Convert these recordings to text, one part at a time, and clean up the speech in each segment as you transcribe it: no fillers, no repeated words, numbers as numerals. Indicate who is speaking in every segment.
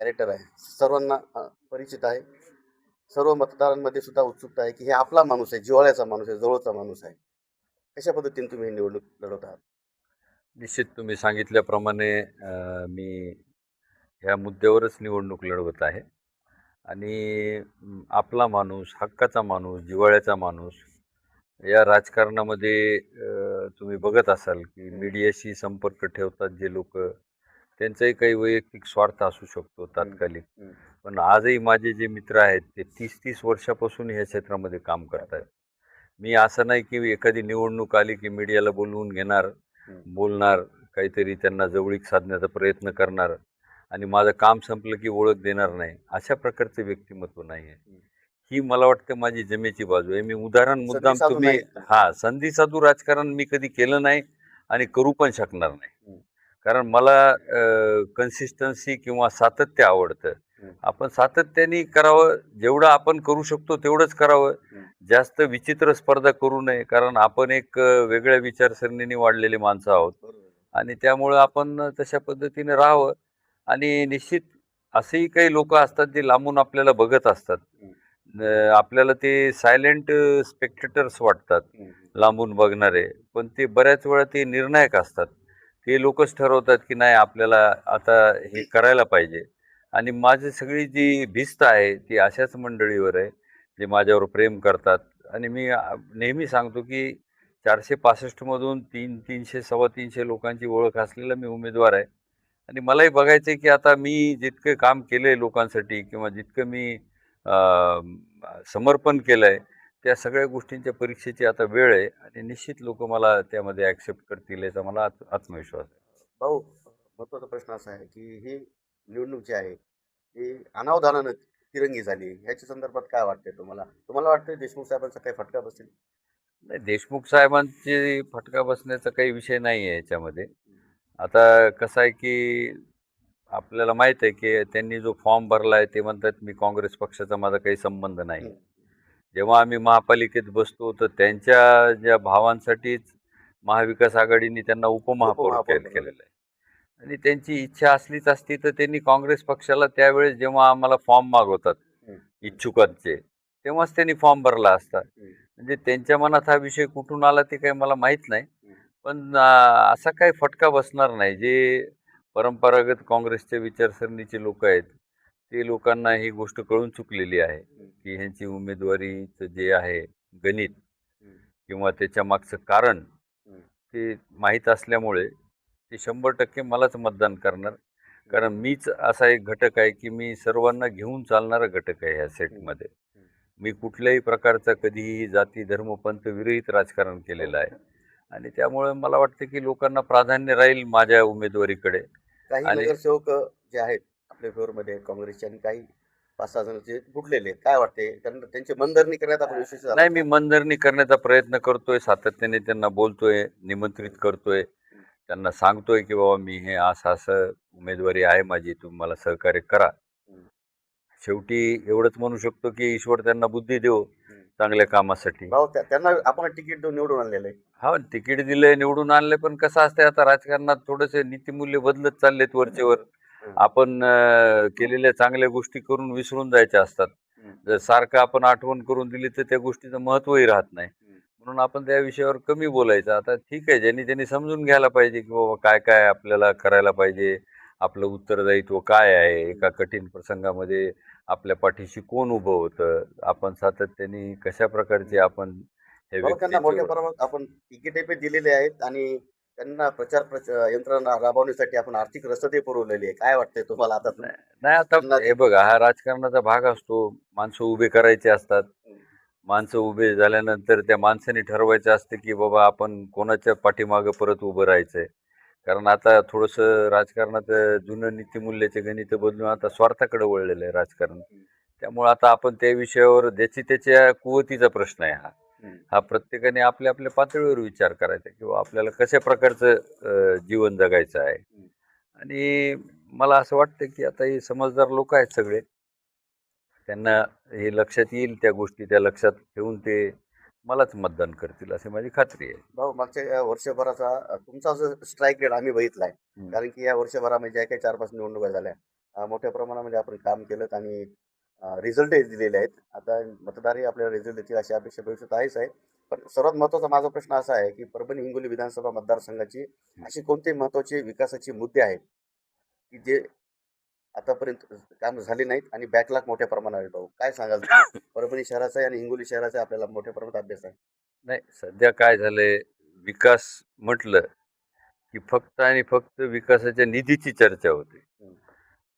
Speaker 1: Character आहे, सर्वांना परिचित आहे. सर्व मतदारांमध्ये सुद्धा उत्सुकता आहे की हे आपला माणूस आहे, जिव्हाळ्याचा माणूस आहे, जवळचा माणूस आहे. कशा पद्धतीने तुम्ही ही निवडणूक लढवत आहात?
Speaker 2: निश्चित तुम्ही सांगितल्याप्रमाणे मी ह्या मुद्द्यावरच निवडणूक लढवत आहे आणि आपला माणूस, हक्काचा माणूस, जिव्हाळ्याचा माणूस या राजकारणामध्ये तुम्ही बघत असाल की
Speaker 1: हं,
Speaker 2: मीडियाशी संपर्क ठेवतात जे लोकं, त्यांचाही काही वैयक्तिक स्वार्थ असू शकतो
Speaker 1: हं,
Speaker 2: तात्कालिक.
Speaker 1: हं.
Speaker 2: पण आजही माझे जे मित्र आहेत ते 30-30 वर्षापासून ह्या क्षेत्रामध्ये काम करत आहेत. मी असं नाही की एखादी निवडणूक आली की मीडियाला बोलवून घेणार,
Speaker 1: हं,
Speaker 2: बोलणार, काहीतरी त्यांना जवळीक साधण्याचा प्रयत्न करणार आणि माझं काम संपलं की ओळख देणार नाही. अशा प्रकारचं व्यक्तिमत्व नाही आहे.
Speaker 1: हं.
Speaker 2: ही मला वाटतं माझी जमेची बाजू आहे. मी उदाहरण
Speaker 1: संधी
Speaker 2: मुद्दाम
Speaker 1: साधू
Speaker 2: तुम्ही
Speaker 1: नाहीत तुम्ही.
Speaker 2: संधी-साधू राजकारण मी कधी केलं नाही आणि करू पण शकणार नाही.
Speaker 1: हं,
Speaker 2: कारण मला कन्सिस्टन्सी किंवा सातत्य आवडतं.
Speaker 1: हं,
Speaker 2: आपण सातत्याने करावं, जेवढं आपण करू शकतो तेवढंच करावं.
Speaker 1: हं.
Speaker 2: जास्त विचित्र स्पर्धा करू नये, कारण आपण एक वेगळ्या विचारसरणीने वाढलेली माणसं आहोत
Speaker 1: बरोबर आहे.
Speaker 2: आणि त्यामुळं आपण तशा पद्धतीने राहावं आणि निश्चित असेही काही लोकं असतात जे लांबून आपल्याला बघत असतात.
Speaker 1: हं,
Speaker 2: आपल्याला ते सायलेंट स्पेक्टेटर्स वाटतात,
Speaker 1: हं, हं.
Speaker 2: लांबून बघणारे. पण ते बऱ्याच वेळा ते निर्णायक असतात. ते लोकच ठरवतात, की नाही आपल्याला आता हे करायला पाहिजे. आणि माझी सगळी जी भिस्त आहे, ती अशाच मंडळीवर आहे, जे माझ्यावर प्रेम करतात. आणि मी नेहमी सांगतो, की 465 मधून 300, 350 लोकांची ओळख असलेला मी उमेदवार आहे. आणि मलाही बघायचं आहे, की आता मी जितकं काम केलंय लोकांसाठी किंवा जितकं मी समर्पण केलंय, त्या सगळ्या गोष्टींच्या परीक्षेची आता वेळ आहे आणि निश्चित लोकं मला त्यामध्ये ॲक्सेप्ट करतील याचा मला आत्मविश्वास आहे.
Speaker 1: भाऊ, महत्त्वाचा प्रश्न असा आहे की ही निवडणूक जी आहे, ही अनावधानानं तिरंगी झाली. ह्याच्या संदर्भात काय वाटतंय तुम्हाला? तुम्हाला वाटतंय देशमुख साहेबांचा काही फटका बसेल?
Speaker 2: नाही, देशमुख साहेबांची फटका बसण्याचा काही विषय नाही आहे याच्यामध्ये. आता कसं आहे, की आपल्याला माहीत आहे, की त्यांनी जो फॉर्म भरला आहे, ते म्हणतात मी काँग्रेस पक्षाचा माझा काही संबंध नाही.
Speaker 1: हं.
Speaker 2: जेव्हा आम्ही महापालिकेत बसतो, तर त्यांच्या ज्या भावांसाठीच महाविकास आघाडीने त्यांना उपमहापौर
Speaker 1: उपमहापौर बनवलं.
Speaker 2: केलेलं आहे. आणि त्यांची इच्छा असलीच असती, तर त्यांनी काँग्रेस पक्षाला त्यावेळेस जेव्हा आम्हाला फॉर्म मागवतात
Speaker 1: हं,
Speaker 2: इच्छुकांचे, तेव्हाच त्यांनी फॉर्म भरला असता.
Speaker 1: हं,
Speaker 2: म्हणजे त्यांच्या मनात हा विषय कुठून आला ते काही मला माहीत नाही.
Speaker 1: हं,
Speaker 2: पण असा काही फटका बसणार नाही. जे परंपरागत काँग्रेसच्या विचारसरणीचे लोकं आहेत, ते लोकांना ही गोष्ट कळून चुकलेली आहे,
Speaker 1: हं,
Speaker 2: की ह्यांची उमेदवारीचं जे आहे गणित
Speaker 1: हं,
Speaker 2: किंवा त्याच्यामागचं कारण
Speaker 1: हं,
Speaker 2: ते माहीत असल्यामुळे ते 100% मलाच मतदान करणार.
Speaker 1: हं,
Speaker 2: कारण मीच असा एक घटक आहे, की मी सर्वांना घेऊन चालणारा घटक आहे ह्या
Speaker 1: हं,
Speaker 2: सेटमध्ये.
Speaker 1: हं.
Speaker 2: मी कुठल्याही प्रकारचा कधीही जाती, धर्म, पंथ विरहित राजकारण
Speaker 1: हो.
Speaker 2: केलेलं आहे आणि त्यामुळे मला वाटतं, की लोकांना प्राधान्य राहील माझ्या उमेदवारीकडे
Speaker 1: काही
Speaker 2: आणि
Speaker 1: नगरसेवक जे आहेत आपल्या फेवरमध्ये काँग्रेसचे आणि काही 5-6 जण जे फुटलेले आहेत. काय वाटते? त्यांना त्यांची मनधरणी करण्यात आपण यशस्वी झालात
Speaker 2: नाही, मी
Speaker 1: का?
Speaker 2: मनधरणी करण्याचा प्रयत्न करतोय, सातत्याने त्यांना बोलतोय, निमंत्रित करतोय.
Speaker 1: हं,
Speaker 2: त्यांना सांगतोय, की बाबा मी हे असं-असं उमेदवारी आहे माझी, तुम्ही मला सहकार्य करा.
Speaker 1: हं,
Speaker 2: शेवटी एवढंच म्हणू शकतो, की ईश्वर त्यांना बुद्धी देवो
Speaker 1: हं.
Speaker 2: चांगल्या कामासाठी.
Speaker 1: भाऊ त्यांना आपण तिकीट देऊन निवडून आणलेलं आहे.
Speaker 2: हो, तिकीट दिलंय, निवडून आणले, पण कसं असतंय आता राजकारणात थोडेसे नीतिमूल्य बदलत चाललेत वरचेवर.
Speaker 1: हं,
Speaker 2: आपण केलेल्या चांगल्या गोष्टी करून विसरून जायच्या असतात.
Speaker 1: हं,
Speaker 2: जर सारखं आपण आठवण करून दिली, तर त्या गोष्टीचं महत्त्वही राहत नाही.
Speaker 1: हं,
Speaker 2: म्हणून आपण त्या विषयावर कमी बोलायचं. आता ठीक आहे, ज्यांनी त्यांनी समजून घ्यायला पाहिजे, की बाबा काय-काय आपल्याला करायला पाहिजे, आपलं उत्तरदायित्व काय आहे,
Speaker 1: हं.
Speaker 2: एका कठीण प्रसंगामध्ये आपल्या पाठीशी कोण उभं होतं, आपण सातत्याने कशा प्रकारचे आपण हे
Speaker 1: भाऊ त्यांना मोठ्या
Speaker 2: व्यक्तित्व
Speaker 1: प्रमाणात आपण तिकीटे पण दिलेली आहेत आणि त्यांना यंत्रणा राबवण्यासाठी आपण आर्थिक रसदही पुरवलेली आहे. काय वाटतंय तुम्हाला आता
Speaker 2: नाही नाही, आता
Speaker 1: त्यांना
Speaker 2: हे बघा, हा राजकारणाचा भाग असतो. माणसं उभे करायचे असतात.
Speaker 1: हं,
Speaker 2: माणसं उभे झाल्यानंतर त्या माणसाने ठरवायचं असतं, की बाबा आपण कोणाच्या पाठीमागं परत उभं राहायचंय. कारण आता थोडंसं राजकारणात जुनं नीतिमूल्याचे गणित बदलून आता स्वार्थाकडे वळलेलं आहे राजकारण.
Speaker 1: हं,
Speaker 2: त्यामुळे आता आपण त्या विषयावर ज्याची त्याच्या कुवतीचा प्रश्न आहे हा.
Speaker 1: हं,
Speaker 2: हा प्रत्येकाने आपल्या आपल्या पातळीवर विचार करायचा किंवा आपल्याला कशा प्रकारचं जीवन जगायचं आहे.
Speaker 1: हं.
Speaker 2: आणि मला असं वाटतं, की आता हे समजदार लोकं आहेत सगळे. त्यांना हे लक्षात येईल त्या गोष्टी, त्या लक्षात ठेवून ते मलाच मतदान करतील अशी माझी खात्री आहे.
Speaker 1: भाऊ मागच्या या वर्षभराचा तुमचा जो स्ट्राईक रेट आम्ही बघितलाय.
Speaker 2: हं.
Speaker 1: कारण की या वर्षभरामध्ये ज्या काही 4-5 निवडणुका झाल्या मोठ्या प्रमाणामध्ये आपण काम केलं आणि रिझल्टही दिलेले आहेत. आता मतदारही आपल्याला रिझल्ट देतील अशी अपेक्षा भविष्यात आहेच आहे. पण सर्वात महत्त्वाचा माझा प्रश्न असा आहे, की परभणी हिंगोली विधानसभा मतदारसंघाची अशी कोणते महत्त्वाचे विकासाचे मुद्दे आहेत, की जे आतापर्यंत काम झाले नाहीत आणि बॅकलॉग मोठ्या प्रमाणावर आहे भाऊ. काय सांगाल तुम्ही? परभणी शहराचा आहे आणि हिंगोली शहराचा आपल्याला मोठ्या प्रमाणात अभ्यास आहे.
Speaker 2: नाही, सध्या काय झालंय, विकास म्हटलं की फक्त आणि फक्त विकासाच्या निधीची चर्चा होते.
Speaker 1: हं.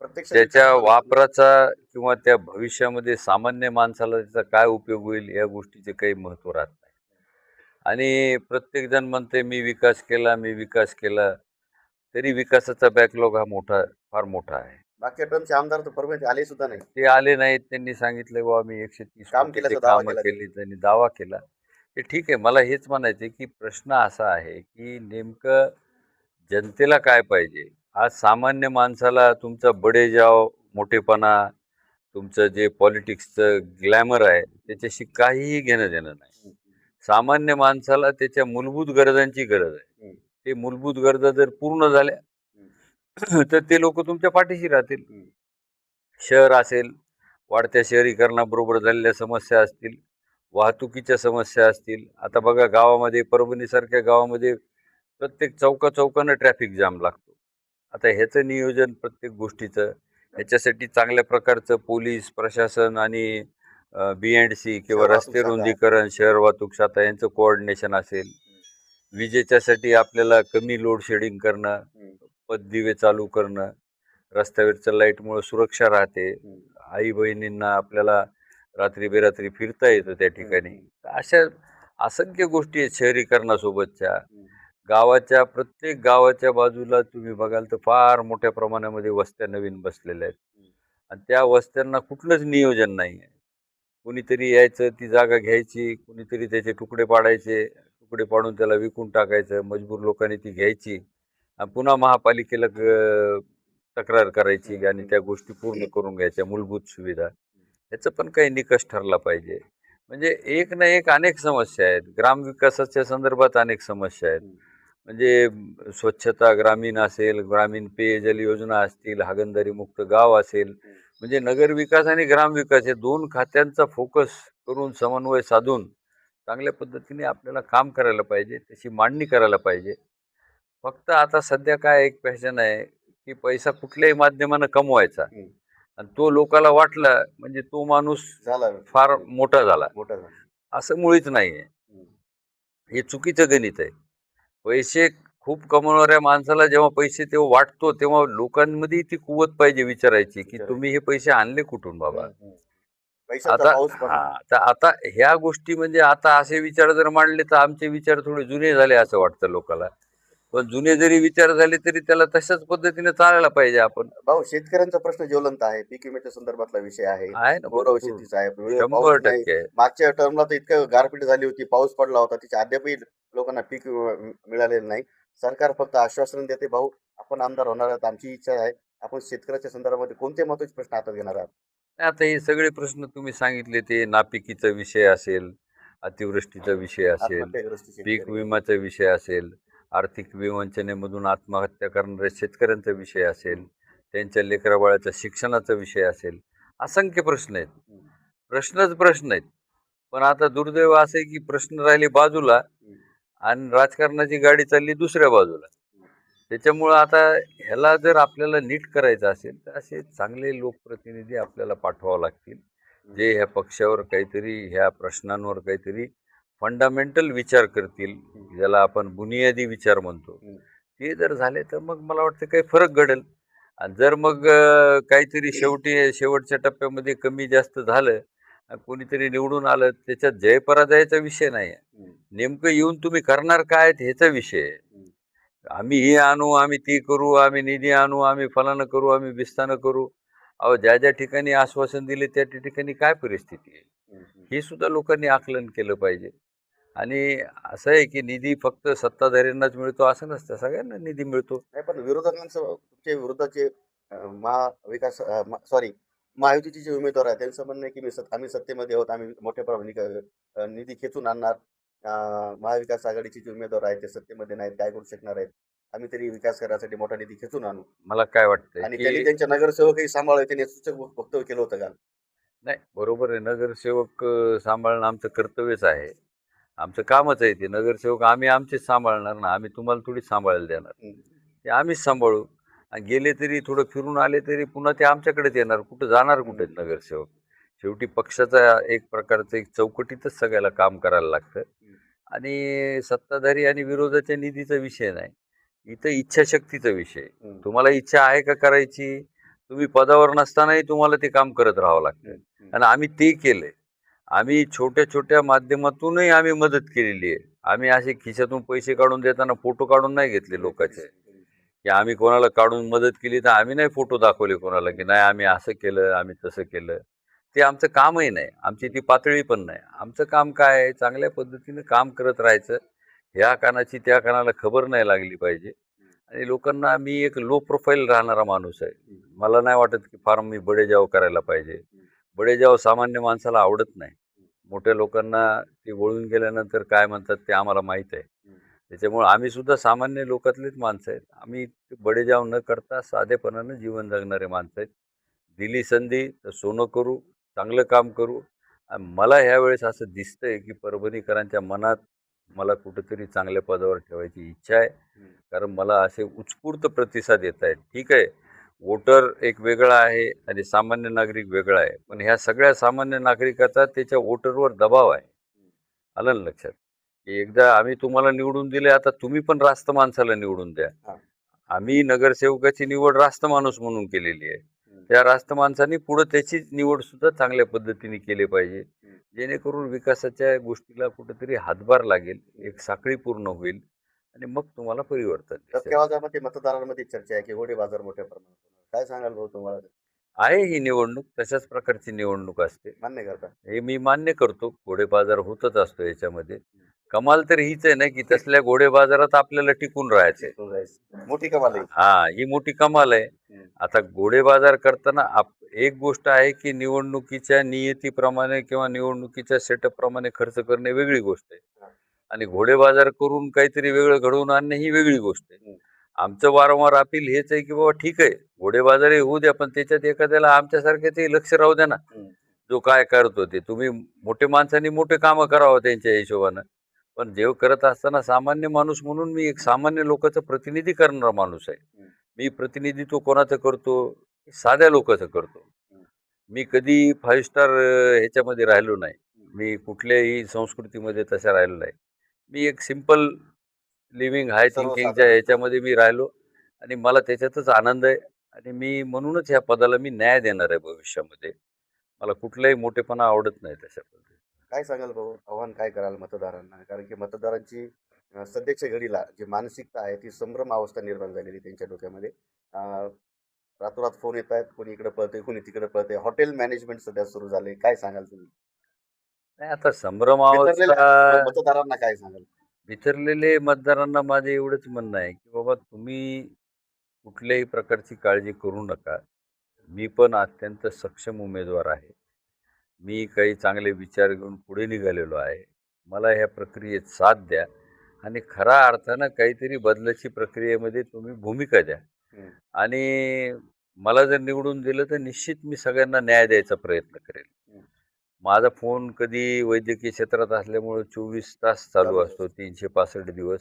Speaker 1: प्रत्यक्ष विकास
Speaker 2: त्याच्या
Speaker 1: झाला नाही.
Speaker 2: वापराचा किंवा त्या भविष्यामध्ये सामान्य माणसाला त्याचा काय उपयोग होईल या गोष्टीचे काही महत्त्व राहत नाही. आणि प्रत्येकजण म्हणते मी विकास केला, मी विकास केला. तरी विकासाचा बॅकलॉग हा फार मोठा आहे.
Speaker 1: मागच्या टर्मचे आमदार तर परभणीत आले सुद्धा नाही.
Speaker 2: ते आले नाहीत. त्यांनी सांगितलं बाबा मी 130
Speaker 1: काम
Speaker 2: कोटीचे
Speaker 1: केल्याचा दावा
Speaker 2: कामं
Speaker 1: केला त्यांनी.
Speaker 2: केली. त्यांनी दावा केला. ते ठीक आहे. मला हेच म्हणायचं आहे, की प्रश्न असा आहे, की नेमकं जनतेला काय पाहिजे? आज सामान्य माणसाला तुमचा बडेजाव, मोठेपणा, तुमचं जे पॉलिटिक्सचं ग्लॅमर आहे, त्याच्याशी काहीही घेणं-देणं नाही.
Speaker 1: हं,
Speaker 2: सामान्य माणसाला त्याच्या मूलभूत गरजांची गरज आहे.
Speaker 1: हं,
Speaker 2: ते मूलभूत गरजा जर पूर्ण झाल्या,
Speaker 1: हं,
Speaker 2: तर ते लोकं तुमच्या पाठीशी राहतील.
Speaker 1: हं,
Speaker 2: शहर असेल, वाढत्या शहरीकरणाबरोबर झालेल्या समस्या असतील, वाहतुकीच्या समस्या असतील. आता बघा गावामध्ये, परभणीसारख्या गावामध्ये प्रत्येक चौका-चौकानं ट्रॅफिक जाम लागतो. आता ह्याचं नियोजन प्रत्येक गोष्टीचं, ह्याच्यासाठी चांगल्या प्रकारचं पोलीस, प्रशासन आणि बी-एंड-सी किंवा
Speaker 1: शहर वाहतूक
Speaker 2: रस्ते
Speaker 1: शाखा.
Speaker 2: रुंदीकरण, शहर वाहतूक शाखा यांचं कोऑर्डिनेशन असेल. विजेच्यासाठी आपल्याला कमी लोड शेडिंग करणं,
Speaker 1: हं,
Speaker 2: पथदिवे चालू करणं, रस्त्यावरच्या लाईटमुळे सुरक्षा राहते.
Speaker 1: हं,
Speaker 2: आई-बहिणींना आपल्याला रात्री-बेरात्री फिरता येतं त्या
Speaker 1: हं,
Speaker 2: ठिकाणी.
Speaker 1: हं,
Speaker 2: तर अशा असंख्य गोष्टी आहेत शहरीकरणासोबतच्या.
Speaker 1: हं,
Speaker 2: प्रत्येक गावाच्या बाजूला तुम्ही बघाल तर फार मोठ्या प्रमाणामध्ये वस्त्या नवीन बसलेल्या आहेत.
Speaker 1: हं,
Speaker 2: आणि त्या वस्त्यांना कुठलंच नियोजन नाही आहे. कुणीतरी यायचं, ती जागा घ्यायची, कुणीतरी त्याचे तुकडे पाडायचे, तुकडे पाडून त्याला विकून टाकायचं, मजबूर लोकांनी ती घ्यायची आणि पुन्हा महापालिकेला तक्रार करायची आणि
Speaker 1: हं,
Speaker 2: त्या गोष्टी पूर्ण करून घ्यायच्या मूलभूत सुविधा. ह्याचं पण काही निकष ठरला पाहिजे. म्हणजे एक ना एक अनेक समस्या आहेत. ग्रामविकासाच्या संदर्भात अनेक समस्या आहेत.
Speaker 1: हं,
Speaker 2: म्हणजे स्वच्छता ग्रामीण असेल, ग्रामीण पेयजल योजना असतील, हागणदारी मुक्त गाव असेल.
Speaker 1: हं,
Speaker 2: म्हणजे नगरविकास आणि ग्रामविकास या 2 खात्यांचा फोकस करून समन्वय साधून चांगल्या पद्धतीने आपल्याला काम करायला पाहिजे. त्याची मांडणी करायला पाहिजे. फक्त आता सध्या काय एक फॅशन आहे, की पैसा कुठल्याही माध्यमानं कमवायचा
Speaker 1: हं.
Speaker 2: आणि तो लोकाला वाटला म्हणजे तो माणूस
Speaker 1: झाला.
Speaker 2: फार मोठा झाला.
Speaker 1: मोठा झाला.
Speaker 2: असं मुळीच नाहीये.
Speaker 1: हं,
Speaker 2: हे चुकीचं गणित आहे. पैसे खूप कमवणाऱ्या माणसाला जेव्हा पैसे तेव्हा वाटतो, तेव्हा लोकांमध्ये ती कुवत पाहिजे विचारायची, की तुम्ही
Speaker 1: विचारायचं.
Speaker 2: हे पैसे आणले कुठून बाबा?
Speaker 1: हं, हं. पैशांचा
Speaker 2: आता
Speaker 1: पाऊस पडला.
Speaker 2: हां, तर आता ह्या गोष्टी म्हणजे आता असे विचार जर मांडले, तर आमचे विचार थोडे जुने झाले असं वाटतं लोकाला. पण जुने जरी विचार झाले, तरी त्याला तशाच पद्धतीने चालायला पाहिजे आपण.
Speaker 1: भाऊ शेतकऱ्यांचा प्रश्न ज्वलंत आहे. पीक विम्याच्या संदर्भातला विषय आहे.
Speaker 2: आहे ना
Speaker 1: कोरडवाहू
Speaker 2: भरपूर.
Speaker 1: शेतीचा आहे. वेळेवर पाऊसच नाही.
Speaker 2: 100%
Speaker 1: मागच्या टर्मला तर इतकं गारपीट झाली होती, पाऊस पडला होता. तिच्या अद्यापही लोकांना पीक विमा मिळालेलं नाही. सरकार फक्त आश्वासन देते, भाऊ आपण आमदार होणार आहात, आमची इच्छा आहे. आपण शेतकऱ्याच्या संदर्भामध्ये कोणते महत्त्वाचे प्रश्न हातात घेणार आहात?
Speaker 2: आता हे सगळे प्रश्न तुम्ही सांगितले ते नापिकीचा विषय असेल, अतिवृष्टीचा विषय असेल,
Speaker 1: आत्महत्याग्रस्त
Speaker 2: पीक
Speaker 1: शेतकरी.
Speaker 2: विम्याचा विषय असेल, आर्थिक विवंचनेमधून आत्महत्या करणाऱ्या शेतकऱ्यांचा विषय असेल, त्यांच्या लेकराबाळाच्या शिक्षणाचा विषय असेल, असंख्य प्रश्न आहेत.
Speaker 1: हं,
Speaker 2: प्रश्नच प्रश्न आहेत. पण आता दुर्दैव असं आहे की प्रश्न राहिले बाजूला
Speaker 1: हं,
Speaker 2: आणि राजकारणाची गाडी चालली दुसऱ्या बाजूला.
Speaker 1: हं,
Speaker 2: त्याच्यामुळं आता ह्याला जर आपल्याला नीट करायचं असेल, तर असे चांगले लोकप्रतिनिधी आपल्याला पाठवावे लागतील.
Speaker 1: हं,
Speaker 2: जे ह्या पक्षावर काहीतरी, ह्या प्रश्नांवर काहीतरी फंडामेंटल विचार करतील,
Speaker 1: हं,
Speaker 2: ज्याला आपण बुनियादी विचार म्हणतो.
Speaker 1: हं,
Speaker 2: ते जर झाले तर मग मला वाटतं काही फरक घडेल. आणि जर मग काहीतरी शेवटच्या टप्प्यामध्ये कमी जास्त झालं, कोणीतरी निवडून आलं, त्याच्यात जय-पराजयाचा विषय नाही आहे.
Speaker 1: हं,
Speaker 2: नेमकं येऊन तुम्ही करणार काय आहेत ह्याचा विषय आहे.
Speaker 1: हं.
Speaker 2: आम्ही हे आणू, आम्ही ती करू, आम्ही निधी आणू, आम्ही फलानं करू, आम्ही बिस्तानं करू. अहो, ज्या ठिकाणी आश्वासन दिले त्या ठिकाणी काय परिस्थिती आहे?
Speaker 1: हं, हं.
Speaker 2: हे सुद्धा लोकांनी आकलन केलं पाहिजे. आणि असं आहे की निधी फक्त सत्ताधाऱ्यांनाच मिळतो असं नसतं, सगळ्यांना निधी मिळतो.
Speaker 1: नाही पण विरोधकांचं तुमच्या विरोधाचे महाविकास सॉरी महायुतीचे जे उमेदवार आहेत त्यांचं म्हणणं आहे की आम्ही सत्तेमध्ये आहोत, आम्ही मोठ्या प्रमाणात निधी खेचून आणणार. महाविकास आघाडीचे जे उमेदवार आहेत ते सत्तेमध्ये नाहीत, काय करू शकणार आहेत? आम्ही तरी विकास करायसाठी मोठा निधी खेचून आणू.
Speaker 2: मला काय वाटतंय
Speaker 1: आणि
Speaker 2: की
Speaker 1: त्यांनी त्यांच्या नगरसेवकही सांभाळले, त्यांनी सूचक वक्तव्य केलं होतं काल.
Speaker 2: नाही, बरोबर आहे. नगरसेवक सांभाळणं आमचं कर्तव्यच आहे. आमचं कामच आहे ते. नगरसेवक आम्ही आमचेच सांभाळणार ना. आम्ही तुम्हाला थोडी सांभाळायला देणार.
Speaker 1: हं.
Speaker 2: ते आम्हीच सांभाळू. आणि गेले तरी थोडं फिरून आले तरी पुन्हा ते आमच्याकडेच येणार. कुठं जाणार कुठे
Speaker 1: हं.
Speaker 2: नगरसेवक? शेवटी पक्षाचा एक प्रकारचं एक चौकटीतच सगळ्याला काम करायला लागतं.
Speaker 1: हं.
Speaker 2: आणि सत्ताधारी आणि विरोधाच्या निधीचा विषय नाही. इथं इच्छाशक्तीचा विषय आहे.
Speaker 1: हं.
Speaker 2: तुम्हाला इच्छा आहे का करायची? तुम्ही पदावर नसतानाही तुम्हाला ते काम करत राहावं लागतं.
Speaker 1: हं. हं.
Speaker 2: आणि आम्ही ते केलंय. आम्ही छोट्या-छोट्या माध्यमातूनही आम्ही मदत केलेली आहे. आम्ही असे खिशातून पैसे काढून देताना फोटो काढून नाही घेतले लोकांचे, की आम्ही कोणाला काढून मदत केली तर आम्ही नाही फोटो दाखवले कोणाला, की नाही आम्ही असं केलं, आम्ही तसं केलं. ते आमचं कामही नाही. आमची ती पातळी पण नाही. आमचं काम काय आहे, चांगल्या पद्धतीनं काम करत राहायचं. ह्या कानाची त्या कानाला खबर नाही लागली पाहिजे. आणि लोकांना मी एक लो प्रोफाईल राहणारा माणूस आहे. मला नाही वाटत की फार मी बडेजाव करायला पाहिजे. बडेजाव सामान्य माणसाला आवडत नाही. मोठ्या लोकांना ते वळून गेल्यानंतर काय म्हणतात ते आम्हाला माहीत आहे. त्याच्यामुळं आम्ही सुद्धा सामान्य लोकातलेच माणसं आहेत. आम्ही बडेजाव न करता साधेपणानं जीवन जगणारे माणसं आहेत. दिली संधी तर सोनं करू, चांगलं काम करू. आणि मला ह्यावेळेस असं दिसतंय की परभणीकरांच्या मनात मला कुठेतरी चांगल्या पदावर ठेवायची इच्छा आहे. कारण मला असे उत्स्फूर्त प्रतिसाद येत आहेत. ठीक आहे, वोटर एक वेगळा आहे आणि सामान्य नागरिक वेगळा आहे. पण ह्या सगळ्या सामान्य नागरिकाचा त्याच्या वोटरवर दबाव आहे. आलं ना लक्षात? की एकदा आम्ही तुम्हाला निवडून दिले, आता तुम्ही पण रास्त माणसाला निवडून द्या.
Speaker 1: हां.
Speaker 2: आम्ही नगरसेवकाची निवड रास्त माणूस म्हणून केलेली आहे. त्या रास्त माणसांनी पुढे त्याची निवड सुद्धा चांगल्या पद्धतीने केली पाहिजे. जेणेकरून विकासाच्या गोष्टीला कुठेतरी हातभार लागेल, एक साखळी पूर्ण होईल आणि मग तुम्हाला परिवर्तन दिसेल.
Speaker 1: धबकेबाजामध्ये मतदारांमध्ये चर्चा आहे की घोडे बाजार मोठ्या प्रमाणात होणार. काय सांगाल भाऊ तुम्हाला?
Speaker 2: आहे ही निवडणूक, तशाच प्रकारची निवडणूक असते.
Speaker 1: मान्य करता?
Speaker 2: हे मी मान्य करतो. घोडेबाजार होतच असतो याच्यामध्ये. कमाल तर हीच आहे ना, की तसल्या घोडेबाजारात आपल्याला टिकून राहायचंय.
Speaker 1: टिकून राहायचं. मोठी कमाल आहे.
Speaker 2: हां, ही मोठी कमाल आहे. आता घोडेबाजार करताना एक गोष्ट आहे, की निवडणुकीच्या नियतीप्रमाणे किंवा निवडणुकीच्या सेटअपप्रमाणे खर्च करणे वेगळी गोष्ट आहे. आणि घोडेबाजार करून काहीतरी वेगळं घडवून आणणे ही वेगळी गोष्ट आहे. आमचं वारंवार अपील हेच आहे, की बाबा ठीक आहे, घोडेबाजारही होऊ द्या, पण त्याच्यात एखाद्याला आमच्यासारख्याचंही लक्ष राहू द्या ना. जो काय करतो ते. तुम्ही मोठे माणसांनी मोठे कामं करावं त्यांच्या हिशोबानं. पण जेव्हा करत असताना सामान्य माणूस म्हणून मी एक सामान्य लोकांचं प्रतिनिधी करणारा माणूस आहे. मी प्रतिनिधित्व कोणाचं करतो? साध्या लोकांचं करतो. मी कधी 5 स्टार ह्याच्यामध्ये राहिलो नाही. मी कुठल्याही संस्कृतीमध्ये तसा राहिलो नाही. मी एक सिंपल लिव्हिंग हाय थिंकिंगच्या
Speaker 1: सर्वसाधारण.
Speaker 2: ह्याच्यामध्ये मी राहिलो आणि मला त्याच्यातच आनंद आहे आणि मी म्हणूनच ह्या पदाला मी न्याय देणार आहे भविष्यामध्ये. मला कुठलाही मोठेपणा आवडत नाही तशा पद्धतीने.
Speaker 1: काय सांगाल भाऊ? आव्हान काय कराल मतदारांना? कारण की मतदारांची सध्याच्या घडीला जी मानसिकता आहे ती संभ्रम अवस्था निर्माण झालेली त्यांच्या डोक्यामध्ये. रातोरात फोन येत आहेत, कोणी इकडे पळतंय, कोणी तिकडे पळतंय. हॉटेल मॅनेजमेंट सध्या सुरू झाले. काय सांगाल तुम्ही?
Speaker 2: नाही, आता संभ्रम
Speaker 1: बिथरलेल्या
Speaker 2: अवस्था
Speaker 1: मतदारांना काय सांगाल?
Speaker 2: विसरलेले मतदारांना माझे एवढंच म्हणणं आहे, की बाबा तुम्ही कुठल्याही प्रकारची काळजी करू नका. मी पण अत्यंत सक्षम उमेदवार आहे. मी काही चांगले विचार घेऊन पुढे निघालेलो आहे. मला ह्या प्रक्रियेत साथ द्या आणि खऱ्या अर्थानं काहीतरी बदलाची प्रक्रियेमध्ये तुम्ही भूमिका द्या.
Speaker 1: हं.
Speaker 2: आणि मला जर निवडून दिलं तर निश्चित मी सगळ्यांना न्याय द्यायचा प्रयत्न करेल.
Speaker 1: हं.
Speaker 2: माझा फोन कधी वैद्यकीय क्षेत्रात असल्यामुळे 24 तास चालू असतो, 365 दिवस.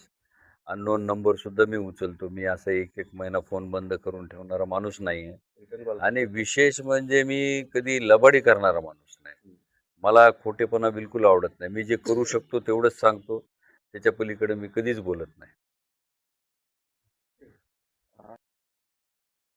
Speaker 2: अननोन नंबर सुद्धा मी उचलतो. मी असं 1-1 महिना फोन बंद करून ठेवणारा माणूस नाही आहे.
Speaker 1: Return call.
Speaker 2: आणि विशेष म्हणजे मी कधी लबाडी करणारा माणूस नाही. मला खोटेपणा बिलकुल आवडत नाही. मी जे करू शकतो तेवढंच सांगतो. त्याच्या पलीकडे मी कधीच बोलत नाही.